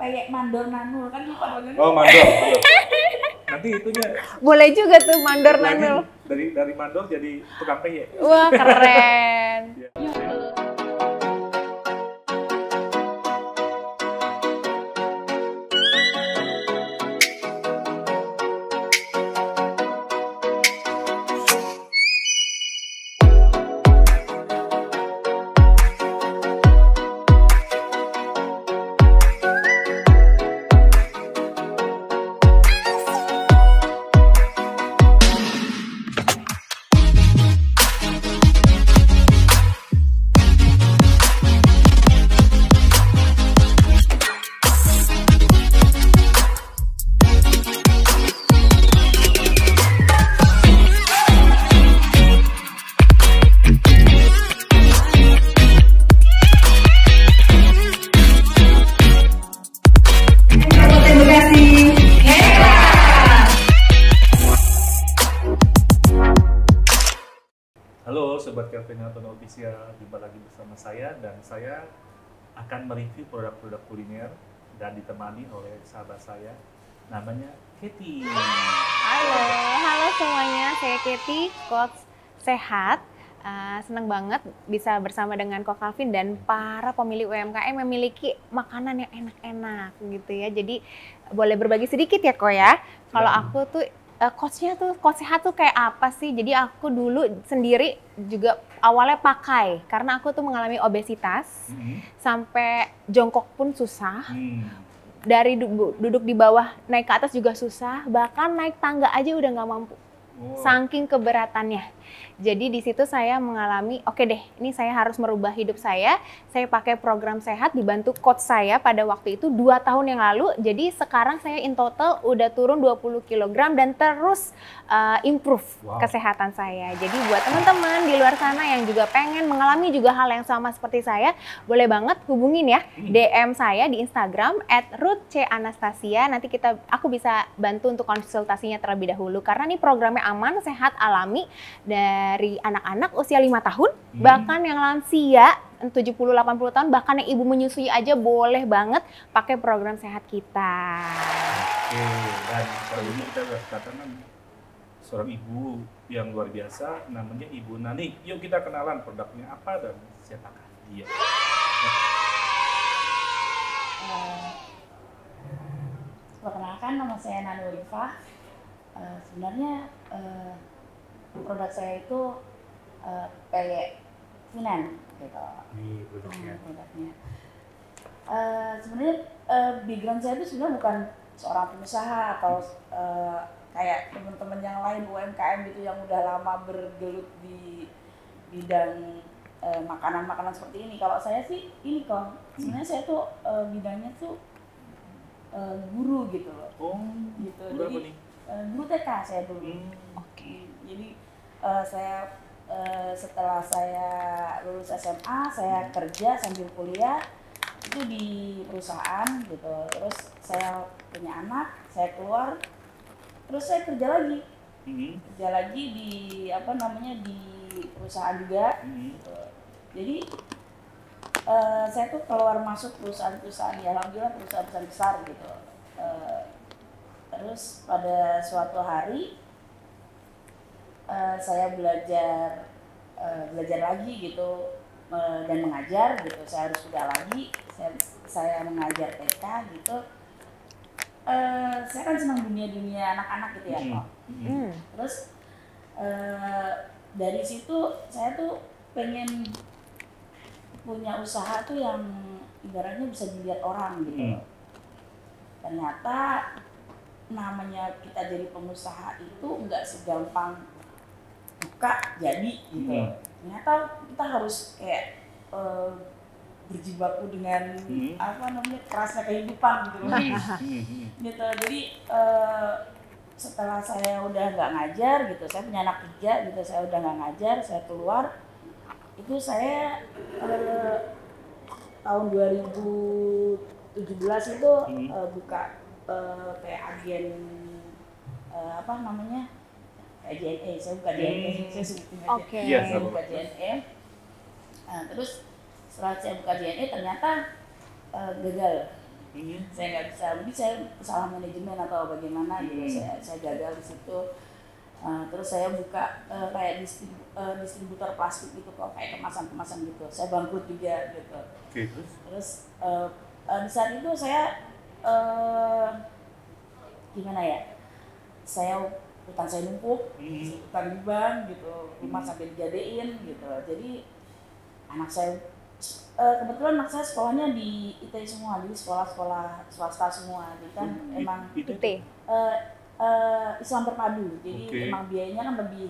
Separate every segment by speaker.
Speaker 1: kayak mandor nanul kan lupa banget.
Speaker 2: Oh, mandor. Nanti itunya
Speaker 3: Boleh juga tuh mandor
Speaker 2: lagi
Speaker 3: nanul.
Speaker 2: dari mandor jadi tukang peyek.
Speaker 3: Wah, keren.
Speaker 2: Ya. Halo Sobat Kelvin Anton Official, jumpa lagi bersama saya dan saya akan mereview produk-produk kuliner dan ditemani oleh sahabat saya namanya Katie.
Speaker 3: Halo semuanya, saya Katie, coach sehat. Senang banget bisa bersama dengan Ko Calvin dan para pemilik UMKM yang memiliki makanan yang enak-enak gitu ya. Jadi boleh berbagi sedikit ya Ko ya. Kalau aku tuh coachnya tuh, coach sehat tuh kayak apa sih? Jadi aku dulu sendiri juga awalnya pakai karena aku tuh mengalami obesitas sampai jongkok pun susah. Dari duduk di bawah naik ke atas juga susah, bahkan naik tangga aja udah nggak mampu. Saking keberatannya. Jadi di situ saya mengalami, oke deh, ini saya harus merubah hidup saya. Saya pakai program sehat dibantu coach saya pada waktu itu 2 tahun yang lalu. Jadi sekarang saya in total udah turun 20 kg dan terus improve kesehatan saya. Jadi buat teman-teman di luar sana yang juga pengen mengalami juga hal yang sama seperti saya, boleh banget hubungin ya DM saya di Instagram @ruthcanastasia. Nanti aku bisa bantu untuk konsultasinya terlebih dahulu karena ini programnya aman, sehat, alami dari anak-anak usia 5 tahun, bahkan yang lansia 70-80 tahun, bahkan yang ibu menyusui aja boleh banget pakai program sehat kita.
Speaker 2: Oke, dan kali ini kita kedatangan seorang ibu yang luar biasa, namanya Ibu Nani. Yuk kita kenalan produknya apa dan siapakah dia.
Speaker 1: Perkenalkan, nama saya Nani Olivia. Sebenarnya produk saya itu peyek Finan gitu.
Speaker 2: Ini produknya.
Speaker 1: Produknya. Sebenarnya background saya itu sebenarnya bukan seorang pengusaha atau kayak teman-teman yang lain UMKM gitu yang udah lama bergelut di bidang makanan-makanan seperti ini. Kalau saya sih ini kok, sebenarnya saya tuh bidangnya tuh guru gitu loh.
Speaker 2: Oh,
Speaker 1: gitu.
Speaker 2: Guru apa
Speaker 1: Jadi
Speaker 2: nih?
Speaker 1: guru TK saya dulu.
Speaker 3: Oke.
Speaker 1: Jadi saya setelah saya lulus SMA, saya kerja sambil kuliah itu di perusahaan gitu. Terus saya punya anak, saya keluar, terus saya kerja lagi di di perusahaan juga. Gitu. Jadi saya tuh keluar masuk perusahaan-perusahaan, ya alhamdulillah perusahaan-perusahaan besar gitu. Terus pada suatu hari saya belajar lagi gitu dan mengajar gitu. Saya harus kuliah lagi. Saya mengajar TK gitu. Saya kan senang dunia anak-anak gitu ya kok. Terus dari situ saya tuh pengen punya usaha tuh yang ibaratnya bisa dilihat orang gitu. Ternyata namanya kita jadi pengusaha itu nggak segampang buka jadi gitu. Ternyata kita harus kayak berjibaku dengan kerasnya kehidupan gitu. Gitu. Jadi setelah saya udah nggak ngajar gitu, saya punya anak 3 gitu, saya udah nggak ngajar, saya keluar. Itu saya tahun 2017 itu buka kayak agen kayak JNE, saya buka JNE, saya sebutin aja. Saya buka JNE. Terus setelah saya buka JNE ternyata gagal Saya nggak bisa, mungkin saya salah manajemen atau bagaimana gitu, saya gagal di situ. Terus saya buka kayak distributor plastik gitu kok, kayak kemasan-kemasan gitu. Saya bangkrut juga gitu. Terus di saat itu saya gimana ya? Saya utang saya numpuk, utang di bank gitu, rumah sampai digadein gitu. Jadi anak saya kebetulan anak saya sekolahnya di IT semua, jadi sekolah-sekolah swasta semua. Jadi kan emang
Speaker 3: IT.
Speaker 1: Islam terpadu, jadi emang biayanya kan lebih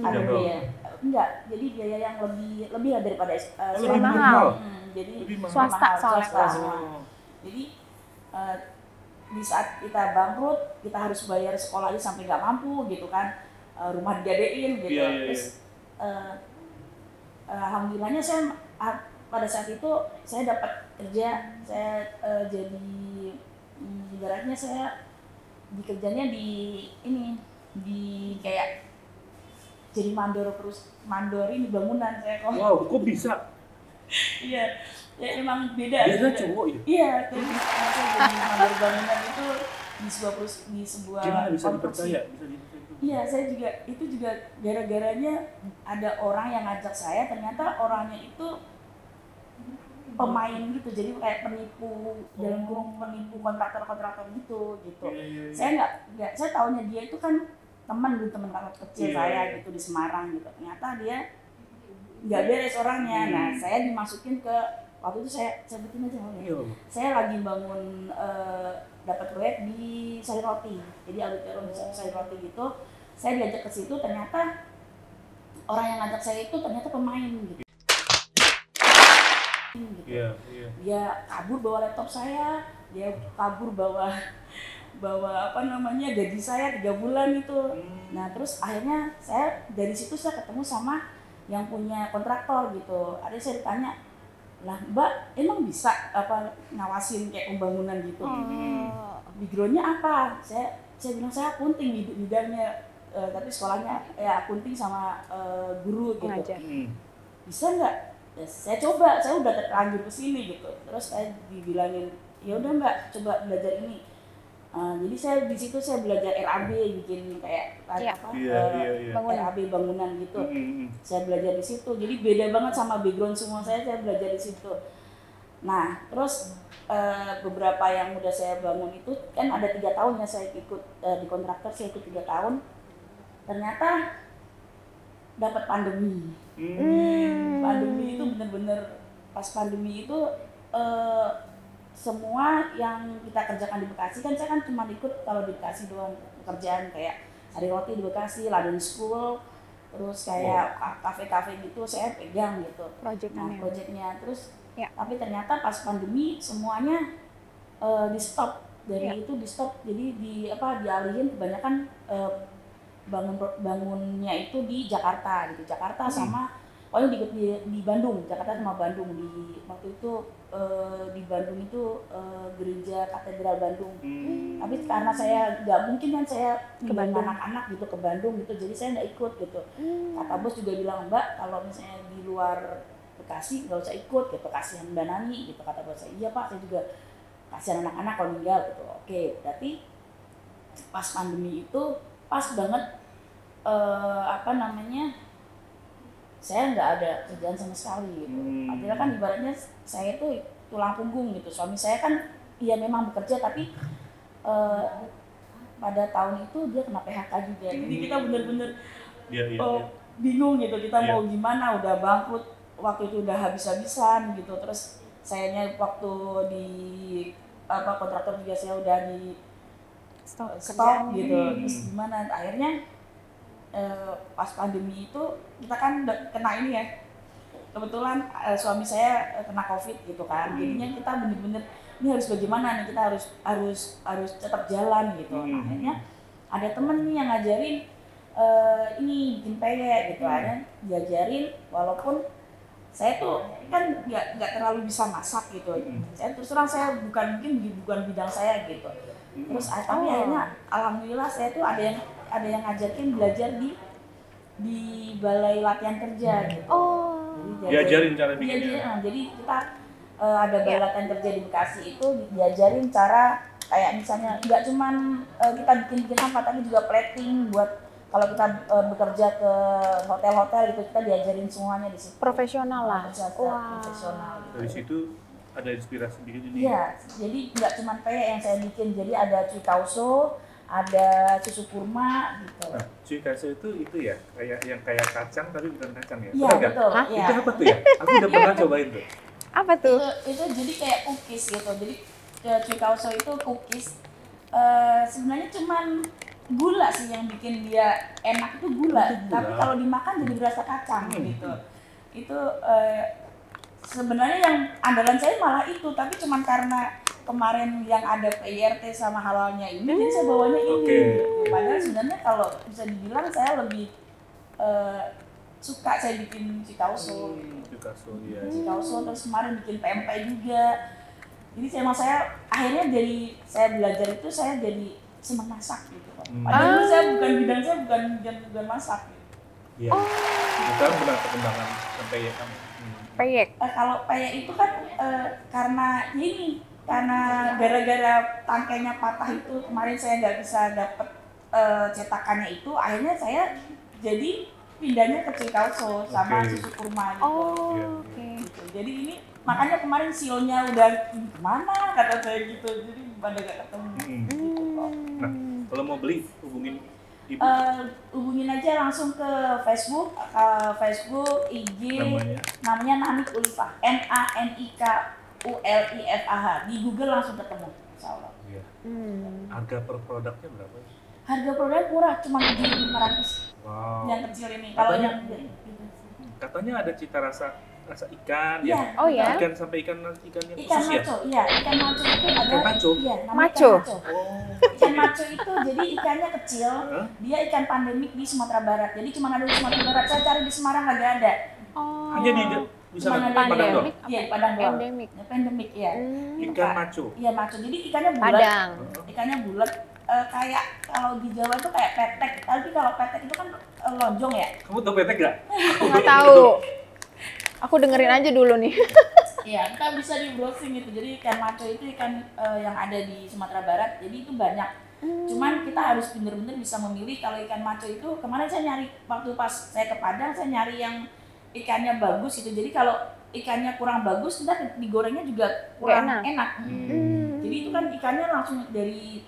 Speaker 1: ada
Speaker 2: Mahal.
Speaker 1: biaya enggak, jadi biaya yang lebih lah daripada
Speaker 3: Lebih mahal.
Speaker 1: Jadi
Speaker 2: Lebih mahal.
Speaker 3: Swasta
Speaker 1: mahal,
Speaker 3: soalnya.
Speaker 1: swasta semua. Jadi di saat kita bangkrut, kita harus bayar sekolah aja sampai nggak mampu gitu kan, rumah digadein gitu. Terus alhamdulillahnya saya pada saat itu saya dapat kerja, saya jadi ibaratnya saya di kerjanya di ini, di kayak jadi mandor ini bangunan saya kok.
Speaker 2: Wow, kok bisa?
Speaker 1: Iya, ya emang beda.
Speaker 2: Beda cowok ya?
Speaker 1: Iya, jadi saya jadi mandor bangunan itu di sebuah
Speaker 2: Gimana bisa
Speaker 1: konstruksi.
Speaker 2: dipercaya? Bisa dipercaya?
Speaker 1: Iya, saya juga gara-garanya ada orang yang ngajak saya, ternyata orangnya itu pemain gitu, jadi kayak penipu, dalam kurung penipu kontraktor gitu. Saya nggak, saya taunya dia itu kan teman kantor kecil saya gitu di Semarang gitu. Ternyata dia nggak beres orangnya. Nah, saya dimasukin ke waktu itu saya sebutin aja ya. Saya lagi bangun dapat proyek di Sari Roti, jadi auditorium di Sari Roti gitu. Saya diajak ke situ, ternyata orang yang ngajak saya itu ternyata pemain gitu. Dia kabur bawa laptop saya, dia kabur bawa gaji saya 3 bulan itu. Nah terus akhirnya saya dari situ saya ketemu sama yang punya kontraktor gitu. Ada saya ditanya, lah Mbak emang bisa apa ngawasin kayak pembangunan gitu? Backgroundnya apa? Saya bilang saya akunting di bidangnya, tapi sekolahnya ya akunting sama guru gitu. Bisa nggak? Ya, saya coba, saya udah terlanjur ke sini gitu. Terus saya dibilangin, ya udah Mbak, coba belajar ini. Jadi saya di situ saya belajar RAB, bikin kayak RAB bangunan gitu. Saya belajar di situ. Jadi beda banget sama background semua saya belajar di situ. Nah, terus beberapa yang udah saya bangun itu kan ada 3 tahun ya saya ikut di kontraktor, saya ikut 3 tahun. Ternyata dapat pandemi. Pandemi itu benar-benar pas pandemi itu semua yang kita kerjakan di Bekasi kan saya kan cuma ikut kalau di Bekasi doang pekerjaan kayak Sari Roti di Bekasi, London School, terus kayak kafe-kafe gitu saya pegang gitu. Proyeknya terus tapi ternyata pas pandemi semuanya di stop dari itu di stop, jadi dialihin kebanyakan bangunnya itu di Jakarta gitu, Jakarta sama pokoknya di Bandung, Jakarta sama Bandung. Di waktu itu di Bandung itu gereja katedral Bandung. Tapi karena saya nggak mungkin kan saya ngirim anak-anak gitu ke Bandung gitu, jadi saya nggak ikut gitu. Kata bos juga bilang, Mbak kalau misalnya di luar Bekasi nggak usah ikut gitu, kasihan Mbak Nani gitu. Kata bos saya, iya Pak, saya juga kasihan anak-anak kalau meninggal gitu. Oke, berarti pas pandemi itu pas banget saya nggak ada kerjaan sama sekali gitu. Padahal kan ibaratnya saya itu tulang punggung gitu. Suami saya kan iya memang bekerja tapi pada tahun itu dia kena PHK juga. Jadi kita benar-benar bingung gitu, kita mau gimana, udah bangkrut, waktu itu udah habis-habisan gitu. Terus sayanya waktu di kontraktor juga saya udah di stop gitu. Terus gimana akhirnya pas pandemi itu kita kan kena ini ya, kebetulan suami saya kena COVID gitu kan, jadinya kita bener-bener ini harus bagaimana nih, kita harus tetap jalan gitu. Akhirnya ada temen nih yang ngajarin ini bikin peyek gitu, akhirnya diajarin walaupun saya tuh kan nggak terlalu bisa masak gitu. Saya terus terang saya bukan bidang saya gitu. Terus tapi akhirnya alhamdulillah saya tuh ada yang ngajakin belajar di balai latihan kerja gitu.
Speaker 2: Diajarin cara bikinnya.
Speaker 1: Jadi kita ada
Speaker 3: Iya.
Speaker 1: latihan kerja di Bekasi itu diajarin cara kayak misalnya nggak cuman kita bikin apa tapi juga plating buat kalau kita bekerja ke hotel-hotel gitu kita diajarin semuanya di situ.
Speaker 3: Profesional lah.
Speaker 1: Wah. Profesional gitu.
Speaker 2: Dari situ ada inspirasi bikin ini.
Speaker 1: Iya, jadi nggak cuma peyek yang saya bikin, jadi ada cuy kauso, ada susu kurma gitu.
Speaker 2: Nah, cuy kauso itu ya, kayak kacang tapi bukan kacang ya?
Speaker 1: Iya
Speaker 2: Benar nggak?
Speaker 1: betul.
Speaker 3: Hah?
Speaker 1: Iya.
Speaker 2: Itu apa tuh ya? Aku udah pernah cobain tuh.
Speaker 3: Apa tuh?
Speaker 1: Itu jadi kayak cookies gitu. Jadi cuy kauso itu cookies. Sebenarnya cuman gula sih yang bikin dia enak itu gula.
Speaker 2: Itu gula.
Speaker 1: Tapi kalau dimakan jadi berasa kacang gitu. Itu sebenarnya yang andalan saya malah itu, tapi cuman karena kemarin yang ada PIRT sama halalnya ini, jadi saya bawanya ini.
Speaker 2: Oke.
Speaker 1: Padahal sebenarnya kalau bisa dibilang saya lebih suka saya bikin cikauso,
Speaker 2: Cuy kauso, iya.
Speaker 1: cikauso terus kemarin bikin PMP juga. Jadi saya akhirnya dari saya belajar itu saya jadi senang masak gitu. Padahal dulu saya bidang saya bukan masak. Gitu.
Speaker 2: Iya. Sekarang benar perkembangan sampai ya kamu.
Speaker 3: Peyek.
Speaker 1: Kalau peyek itu kan karena gara-gara tangkainya patah itu kemarin saya nggak bisa dapet cetakannya itu, akhirnya saya jadi pindahnya ke cikauso sama
Speaker 2: Oke.
Speaker 1: susu kurma gitu.
Speaker 3: Oh,
Speaker 2: Iya,
Speaker 3: oke.
Speaker 1: Gitu. Jadi ini makanya kemarin sionya udah kemana kata saya gitu, jadi pada gak ketemu. Gitu kok.
Speaker 2: Nah, kalau mau beli hubungin ibu.
Speaker 1: Hubungin aja langsung ke Facebook, IG, namanya Nanik Ulifah, NANIKULIFAH. Di Google langsung ketemu, insya Allah.
Speaker 2: Iya.
Speaker 3: Hmm.
Speaker 2: Harga per produknya berapa?
Speaker 1: Harga produknya murah, cuma 7.500
Speaker 2: Wow.
Speaker 1: yang kecil ini. Kalau
Speaker 2: Katanya-
Speaker 1: yang
Speaker 2: Katanya ada cita rasa ikan
Speaker 1: Iya.
Speaker 2: ya.
Speaker 3: Oh ya?
Speaker 2: Ikan sampai ikan yang
Speaker 1: ikan
Speaker 2: khusus ya.
Speaker 1: maco, iya ikan maco itu ada.
Speaker 2: Ikan maco?
Speaker 1: Iya, namanya
Speaker 3: Maco?
Speaker 1: ikan maco.
Speaker 2: Oh.
Speaker 1: Ikan maco itu jadi ikannya kecil,
Speaker 2: Hah?
Speaker 1: dia ikan pandemik di Sumatera Barat. Jadi cuma ada di Sumatera Barat. Saya cari di Semarang nggak ada.
Speaker 3: Oh.
Speaker 2: Hanya di bisa
Speaker 1: Cuma
Speaker 2: di
Speaker 1: ada
Speaker 2: Padang doang.
Speaker 3: Pandemik.
Speaker 1: Iya, Padang doang.
Speaker 3: Endemik.
Speaker 1: Ya, pandemik ya.
Speaker 3: Hmm.
Speaker 2: Ikan maco.
Speaker 1: Iya maco. Jadi ikannya bulat.
Speaker 3: Padang.
Speaker 1: Ikannya bulat. Kayak kalau di Jawa itu kayak petek. Tapi kalau petek itu kan lonjong ya.
Speaker 2: Kamu tahu petek gak?
Speaker 3: Aku nggak tahu. Aku dengerin aja dulu nih.
Speaker 1: Iya, kita bisa di browsing gitu. Jadi ikan maco itu ikan yang ada di Sumatera Barat. Jadi itu banyak. Cuman kita harus bener-bener bisa memilih. Kalau ikan maco itu kemarin saya nyari waktu pas saya ke Padang, saya nyari yang ikannya bagus gitu. Jadi kalau ikannya kurang bagus, kita digorengnya juga kurang
Speaker 3: Nggak
Speaker 1: enak.
Speaker 3: Hmm.
Speaker 1: Jadi itu kan ikannya langsung dari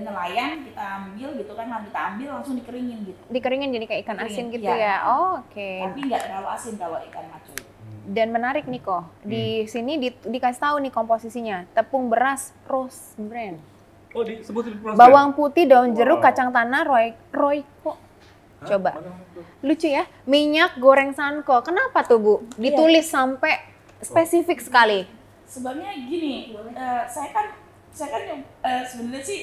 Speaker 1: nelayan kita ambil gitu kan, kita ambil langsung dikeringin gitu.
Speaker 3: Dikeringin jadi kayak ikan asin
Speaker 1: Dikeringin,
Speaker 3: gitu
Speaker 1: iya.
Speaker 3: ya. Oh, oke.
Speaker 1: Tapi nggak terlalu asin kalau ikan maco itu.
Speaker 3: Dan menarik nih kok. Di sini dikasih tahu nih komposisinya. Tepung beras Rose Brand.
Speaker 2: Oh, disebutin proses.
Speaker 3: Bawang putih, daun jeruk,
Speaker 2: Wow.
Speaker 3: kacang tanah, royco.
Speaker 2: Hah?
Speaker 3: Coba.
Speaker 2: Mana tuh?
Speaker 3: Lucu ya. Minyak goreng sanko. Kenapa tuh, Bu? Ditulis sampai spesifik sekali.
Speaker 1: Sebabnya gini, saya kan sebenarnya sih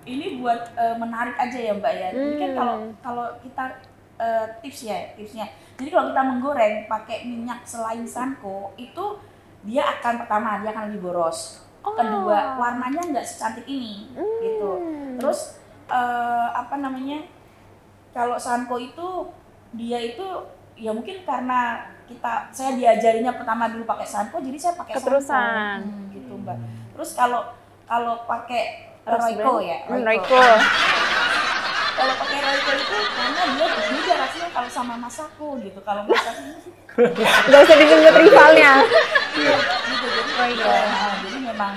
Speaker 1: ini buat menarik aja ya Mbak ya. Jadi kan kalau kita tipsnya. Jadi kalau kita menggoreng pakai minyak selain sanko itu dia akan pertama dia akan lebih boros. Kedua warnanya nggak secantik ini gitu. Terus kalau sanko itu dia itu ya mungkin karena saya diajarinya pertama dulu pakai sanko, jadi saya pakai
Speaker 3: Keterusan.
Speaker 1: sanko gitu Mbak. Terus kalau pakai
Speaker 3: Rose
Speaker 1: Royco
Speaker 3: Brand.
Speaker 1: ya,
Speaker 3: Royco.
Speaker 1: kalau pakai Royco itu karena dia berbeda rasanya kalau sama Masako gitu. Kalau Masako
Speaker 3: Gak usah disebut rivalnya.
Speaker 1: gitu jadi memang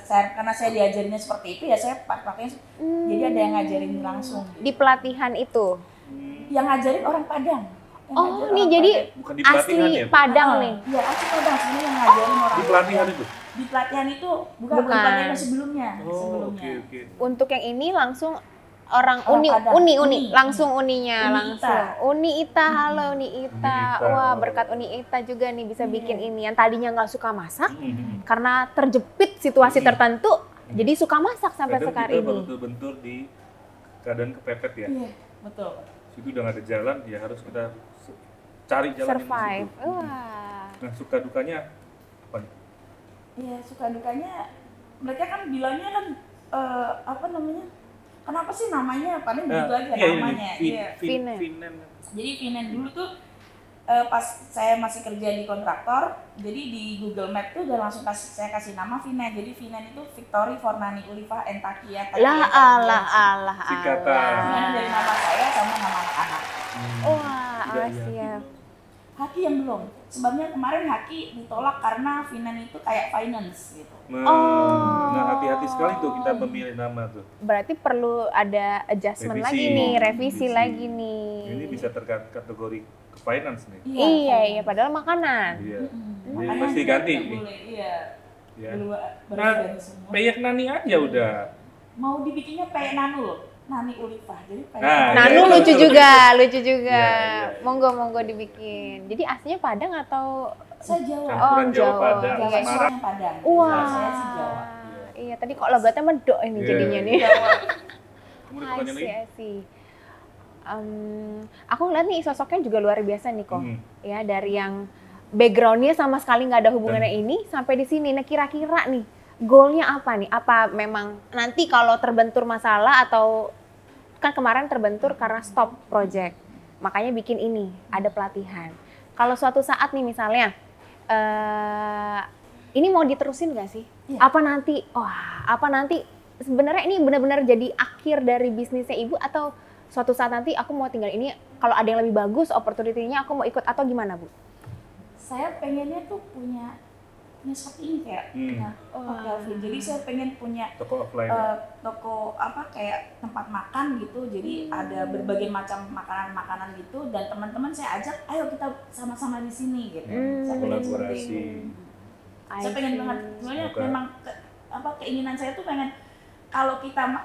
Speaker 1: karena saya diajarinnya seperti itu ya saya pakainya jadi ada yang ngajarin langsung gitu.
Speaker 3: Di pelatihan itu.
Speaker 1: Yang ngajarin orang Padang. Yang
Speaker 3: Oh,
Speaker 1: ngajarin
Speaker 3: nih
Speaker 1: orang
Speaker 3: jadi
Speaker 1: Padang.
Speaker 2: Bukan di pelatihan
Speaker 3: asli
Speaker 2: ya?
Speaker 3: Padang nih.
Speaker 1: Iya, asli Padang sebenarnya yang ngajarin orang
Speaker 2: Di pelatihan
Speaker 1: Padang.
Speaker 2: itu?
Speaker 1: Di pelatihan itu bukan
Speaker 3: Bukan.
Speaker 1: pelatihan yang sebelumnya.
Speaker 2: Oh, oke.
Speaker 3: Untuk yang ini langsung orang
Speaker 1: Orang Padang. Uni.
Speaker 3: langsung uninya
Speaker 1: Uni
Speaker 3: langsung.
Speaker 1: Ita.
Speaker 3: Uni Ita, halo Uni Ita.
Speaker 2: Ita.
Speaker 3: Wah, berkat Uni Ita juga nih bisa bikin ini. Yang tadinya nggak suka masak karena
Speaker 2: Hmm.
Speaker 3: terjepit situasi tertentu, jadi suka masak sampai
Speaker 2: Kadang
Speaker 3: sekarang
Speaker 2: kita
Speaker 3: ini.
Speaker 2: bentur-bentur di keadaan kepepet ya.
Speaker 1: Iya, betul.
Speaker 2: Itu udah nggak ada jalan, ya harus kita cari jalan
Speaker 3: Survive.
Speaker 2: di situ.
Speaker 3: Wah.
Speaker 2: Nah, suka dukanya apa nih?
Speaker 1: Iya, suka dukanya mereka kan bilangnya kan kenapa sih namanya paling begitu aja namanya. Iya.
Speaker 3: Vinen.
Speaker 2: Vinen.
Speaker 1: Jadi Vinen dulu tuh pas saya masih kerja di kontraktor, jadi di Google Map tuh udah langsung saya kasih nama Vinen. Jadi Vinen itu Victory Fornani Ulifah Entakia.
Speaker 3: Lah alah.
Speaker 2: Singkatan.
Speaker 1: Dari nama saya sama nama anak-anak.
Speaker 3: Wah,
Speaker 2: Udah,
Speaker 3: siap.
Speaker 1: Haki yang belum. Sebabnya kemarin Haki ditolak karena Vinen itu kayak finance gitu.
Speaker 2: Nah, hati-hati sekali tuh kita memilih nama tuh.
Speaker 3: Berarti perlu ada adjustment
Speaker 2: Revisi.
Speaker 3: lagi nih, revisi
Speaker 2: Revisi.
Speaker 3: lagi nih.
Speaker 2: Ini bisa kategori ke finance nih.
Speaker 3: Iya, padahal makanan.
Speaker 2: Iya. Jadi
Speaker 1: Makanya
Speaker 2: pasti
Speaker 1: kita
Speaker 2: ganti.
Speaker 1: nggak boleh, iya.
Speaker 2: Ya.
Speaker 1: Baru
Speaker 2: Nah,
Speaker 1: ganti semua.
Speaker 2: Peyek Nani aja udah.
Speaker 1: Mau dibikinnya kayak Nanul, Nani Ulifah. Jadi kayak
Speaker 2: Nah,
Speaker 3: Nanu
Speaker 2: iya,
Speaker 3: lucu
Speaker 2: betul,
Speaker 3: juga, lucu juga.
Speaker 2: Iya.
Speaker 3: Monggo dibikin. Jadi aslinya Padang atau
Speaker 1: saya Jawa.
Speaker 2: Campuran Jawa
Speaker 3: Jawa.
Speaker 2: Padang,
Speaker 1: Jawa
Speaker 3: Iya.
Speaker 2: Semarang.
Speaker 1: yang Padang.
Speaker 3: Wah.
Speaker 1: Nah, saya sih Jawa.
Speaker 3: Iya, tadi kok logatnya medok ini
Speaker 2: Iya,
Speaker 3: jadinya
Speaker 2: iya.
Speaker 3: nih.
Speaker 1: Jawa.
Speaker 2: Kemudian
Speaker 3: I
Speaker 2: pertanyaan
Speaker 3: see,
Speaker 2: lagi.
Speaker 3: I see. Aku ngeliat nih sosoknya juga luar biasa nih kok. Ya, dari yang backgroundnya sama sekali nggak ada hubungannya ini sampai di sini. Nah, kira-kira nih goalnya apa nih? Apa memang nanti kalau terbentur masalah atau kan kemarin terbentur karena stop project, makanya bikin ini, ada pelatihan. Kalau suatu saat nih misalnya, ini mau diterusin nggak sih?
Speaker 1: Iya.
Speaker 3: Apa nanti sebenarnya ini benar-benar jadi akhir dari bisnisnya ibu atau suatu saat nanti aku mau tinggal ini, kalau ada yang lebih bagus opportunity-nya aku mau ikut atau gimana Bu?
Speaker 1: Saya pengennya tuh punya seperti ini kayak punya Kelvin. Jadi saya pengen punya
Speaker 2: Toko offline.
Speaker 1: toko apa kayak tempat makan gitu. Jadi ada berbagai macam makanan-makanan gitu dan teman-teman saya ajak, ayo kita sama-sama di sini gitu. Saya pengen seperti
Speaker 2: Kolaborasi.
Speaker 1: itu. Saya pengen banget. Sebenarnya
Speaker 2: Semoga.
Speaker 1: memang keinginan saya tuh pengen kalau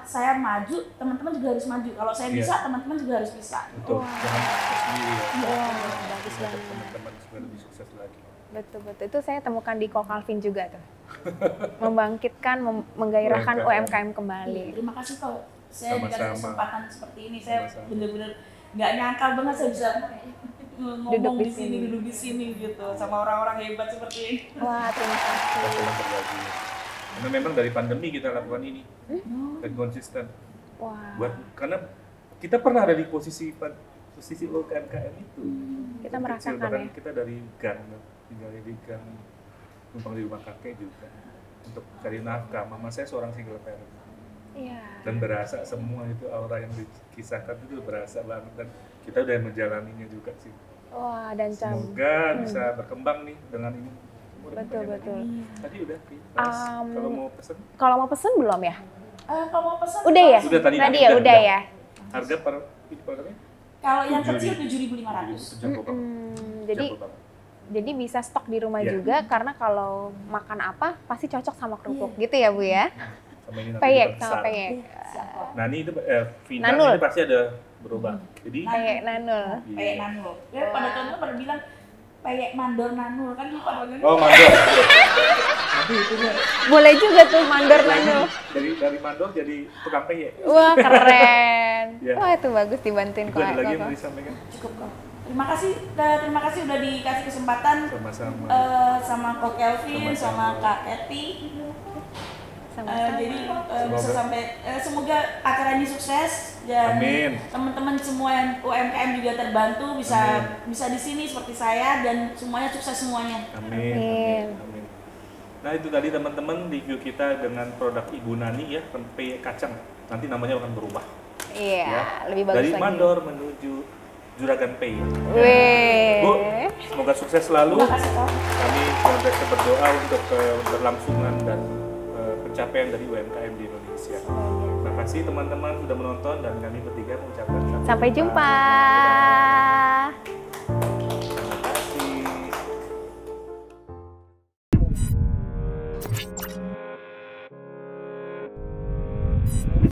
Speaker 1: saya maju, teman-teman juga harus maju. Kalau saya
Speaker 2: Iya.
Speaker 1: bisa, teman-teman juga harus bisa.
Speaker 2: Betul. Jangan kita sendiri ya.
Speaker 3: Wah, bagus
Speaker 2: Mengajak
Speaker 3: banget.
Speaker 2: teman-teman supaya lebih sukses lagi.
Speaker 3: Betul. Itu saya temukan di Ko Calvin juga tuh. Membangkitkan, menggairahkan UMKM kembali.
Speaker 1: Terima kasih kok. Saya dikasih
Speaker 2: Sama-sama.
Speaker 1: kesempatan seperti ini. Saya
Speaker 2: Sama-sama.
Speaker 1: bener-bener nggak nyangka banget saya bisa ngomong
Speaker 3: Duduk di
Speaker 1: di sini,
Speaker 3: sini.
Speaker 1: duduk di sini gitu sama orang-orang hebat seperti ini.
Speaker 3: Wah, terima
Speaker 2: Kita
Speaker 3: kasih.
Speaker 2: telah berbagi. Karena memang dari pandemi kita lakukan ini dan konsisten.
Speaker 3: Wah,
Speaker 2: Karena kita pernah ada di posisi UMKM itu.
Speaker 3: kita
Speaker 2: Kecil,
Speaker 3: merasakan
Speaker 2: bahkan
Speaker 3: ya.
Speaker 2: kita dari gang, tinggal di gang, numpang di rumah kakek juga untuk cari nafkah. Mama saya seorang single parent
Speaker 3: Iya.
Speaker 2: dan berasa semua itu aura yang dikisahkan itu berasa banget dan kita udah menjalaninya juga sih.
Speaker 3: Wah, dan
Speaker 2: Semoga bisa berkembang nih dengan ini.
Speaker 3: Betul.
Speaker 2: Tadi udah Mas, kalau mau pesen
Speaker 3: Kalau mau pesen belum ya?
Speaker 1: Kalau mau pesan
Speaker 3: Udah ya?
Speaker 2: Udah tadi
Speaker 3: ya,
Speaker 2: udah.
Speaker 3: udah ya.
Speaker 2: harga per produknya
Speaker 1: kalau yang
Speaker 2: 7.000.
Speaker 1: kecil 7.500.
Speaker 2: jago banget.
Speaker 3: Jadi
Speaker 2: Jago banget.
Speaker 3: jadi bisa stok di rumah
Speaker 2: Iya.
Speaker 3: juga karena kalau makan apa pasti cocok sama kerupuk gitu ya Bu ya.
Speaker 2: Sama ini nanti
Speaker 3: Peyek
Speaker 2: diperbesar.
Speaker 3: sama peyek.
Speaker 2: Nah ini itu Vina
Speaker 3: Nanul.
Speaker 2: ini pasti ada berubah. Jadi
Speaker 3: Peyek nanul.
Speaker 1: Peyek nanul. Ya pada teman-teman pada bilang peyek mandor nanul kan lupa pada
Speaker 2: oh mandor. Nanti itunya
Speaker 3: Boleh juga tuh mandor nanul.
Speaker 2: dari mandor jadi tukang peyek.
Speaker 3: Wah, keren.
Speaker 2: Iya.
Speaker 3: Wah, itu bagus dibantuin
Speaker 2: Itu ada lagi yang
Speaker 3: kok.
Speaker 2: mau disampaikan
Speaker 1: cukup kok. Terima kasih udah dikasih kesempatan
Speaker 2: sama-sama.
Speaker 1: sama Kok Kelvin,
Speaker 2: Sama-sama.
Speaker 1: sama Kak Eti.
Speaker 3: Sama-sama.
Speaker 1: Jadi bisa
Speaker 2: Semoga.
Speaker 1: sampai semoga acara ini sukses dan
Speaker 2: Amin.
Speaker 1: teman-teman semua yang UMKM juga terbantu bisa
Speaker 2: Amin.
Speaker 1: bisa di sini seperti saya dan semuanya sukses semuanya.
Speaker 2: Amin. Nah itu tadi teman-teman review kita dengan produk Ibu Nani ya, peyek kacang. Nanti namanya akan berubah.
Speaker 3: Iya,
Speaker 2: Ya.
Speaker 3: lebih bagus
Speaker 2: Dari
Speaker 3: lagi.
Speaker 2: mandor menuju Juragan Peyek.
Speaker 3: Weh.
Speaker 2: Bu, semoga sukses selalu.
Speaker 1: Terima kasih Kak.
Speaker 2: Kami senantiasa berdoa untuk keberlangsungan dan pencapaian dari UMKM di Indonesia. Terima kasih teman-teman sudah menonton dan kami bertiga mengucapkan
Speaker 3: Sampai jumpa.
Speaker 2: Terima kasih.